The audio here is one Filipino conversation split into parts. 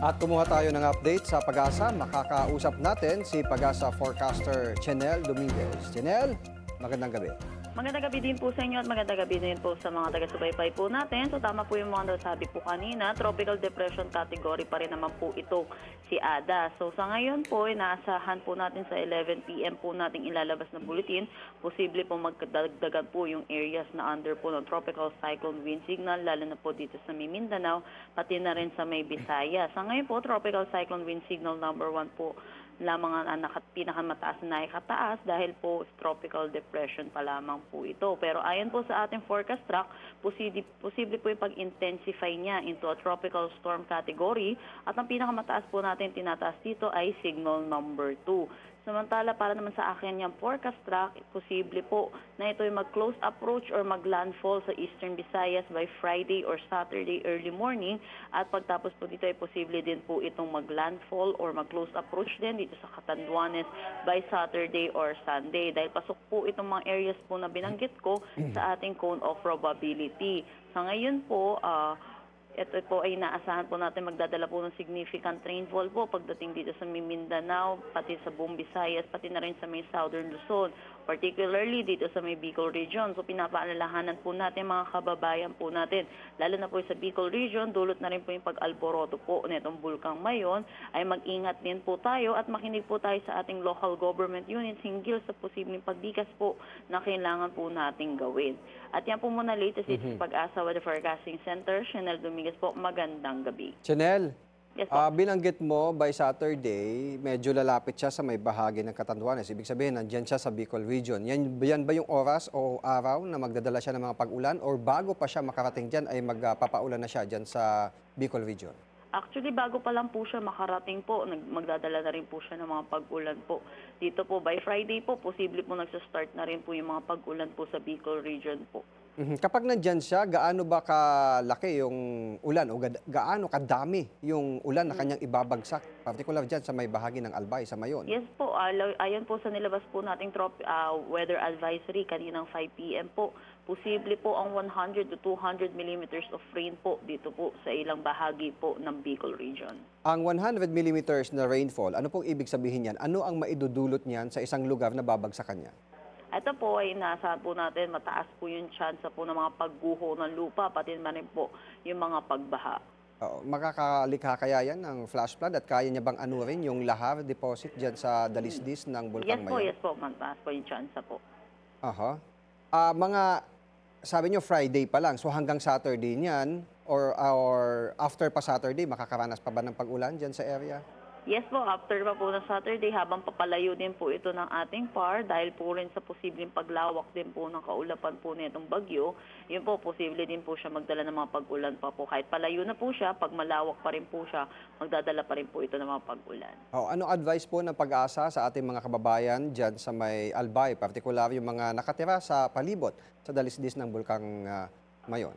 At kumuha tayo ng update sa Pag-asa. Makakausap natin si Pag-asa forecaster Chenel Dominguez. Chenel, magandang gabi. Magandang gabi din po sa inyo at magandang gabi din po sa mga taga-subaybay po natin. So tama po yung mga nasabi po kanina, tropical depression category pa rin naman po ito si Ada. So sa ngayon po, inaasahan po natin sa 11 PM po nating ilalabas na bulletin. Posible po magdagdagan po yung areas na under po ng tropical cyclone wind signal, lalo na po dito sa may Mindanao, pati na rin sa may Bisaya. Sa ngayon po, tropical cyclone wind signal number 1 po lamang ang pinakamataas na nakataas dahil po tropical depression pa lamang po ito. Pero ayon po sa ating forecast track, posible po yung pag-intensify niya into a tropical storm category at ang pinakamataas po natin tinataas dito ay signal number 2. Samantala, para naman sa akin yung forecast track, posible po na ito yung mag-close approach or mag-landfall sa Eastern Visayas by Friday or Saturday early morning. At pagtapos po dito ay posible din po itong mag-landfall or mag-close approach din dito sa Catanduanes by Saturday or Sunday. Dahil pasok po itong mga areas po na binanggit ko sa ating cone of probability. Sa ngayon po, ito po ay inaasahan po natin magdadala po ng significant rainfall po pagdating dito sa Mindanao, pati sa buong Visayas, pati na rin sa may Southern Luzon, particularly dito sa may Bicol region. So pinapaalalahanan po natin mga kababayan po natin, lalo na po sa Bicol region, dulot na rin po yung pag-alboroto po nitong Bulkang Mayon, ay mag-ingat din po tayo at makinig po tayo sa ating local government units hinggil sa posibleng pagdikas po na kailangan po nating gawin. At yan po muna latest dito sa Pag-asa Weather Forecasting Center. Chenel Dominguez po, magandang gabi. Chenel, Yes po. binanggit mo by Saturday, medyo lalapit siya sa may bahagi ng Catanduanes. Ibig sabihin, nandyan siya sa Bicol region. Yan ba yung oras o araw na magdadala siya ng mga pag-ulan? Or bago pa siya makarating dyan ay magpapaulan na siya dyan sa Bicol region? Actually, bago pa lang po siya makarating po, magdadala na rin po siya ng mga pag-ulan po. Dito po, by Friday po, posible po nagsastart na rin po yung mga pag-ulan po sa Bicol region po. Kapag nandyan siya, gaano ba kalaki yung ulan o gaano kadami yung ulan na kanyang ibabagsak? Particular dyan sa may bahagi ng Albay, sa Mayon. Yes po, ayon po sa nilabas po nating weather advisory kaninang 5 PM po, posible po ang 100 to 200 millimeters of rain po dito po sa ilang bahagi po ng Bicol region. Ang 100 millimeters na rainfall, ano pong ibig sabihin yan? Ano ang maidudulot niyan sa isang lugar na babagsakan niya? Ito po ay inaasahan po natin mataas po yung chance po ng mga pagguho ng lupa, pati naman rin po yung mga pagbaha. Oo, makakalikha kaya yan ng flash flood at kaya niya bang anurin yung lahar deposit dyan sa dalisdis ng Bulkang Mayon? Yes po, mataas po yung chance po. Aha. Sabi niyo Friday pa lang, so hanggang Saturday niyan or after pa Saturday, makakaranas pa ba ng pag-ulan dyan sa area? Yes po, after pa po ng Saturday, habang papalayo din po ito ng ating PAR, dahil po rin sa posibleng paglawak din po ng kaulapan po nitong bagyo, yun po, posible din po siya magdala ng mga pag-ulan pa po. Kahit palayo na po siya, pag malawak pa rin po siya, magdadala pa rin po ito ng mga pag-ulan. Anong advice po ng Pag-asa sa ating mga kababayan dyan sa may Albay, partikular yung mga nakatira sa palibot sa dalisdis ng Bulkang Mayon?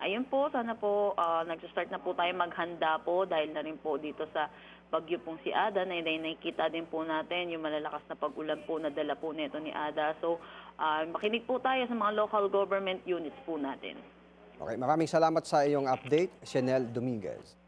Ayun po, sana po nag-start na po tayo maghanda po dahil na rin po dito sa bagyo pong si Ada na nakikita din po natin yung malalakas na pag-ulan po na dala po nito ni Ada. So, makinig po tayo sa mga local government units po natin. Okay, maraming salamat sa iyong update, Chenel Dominguez.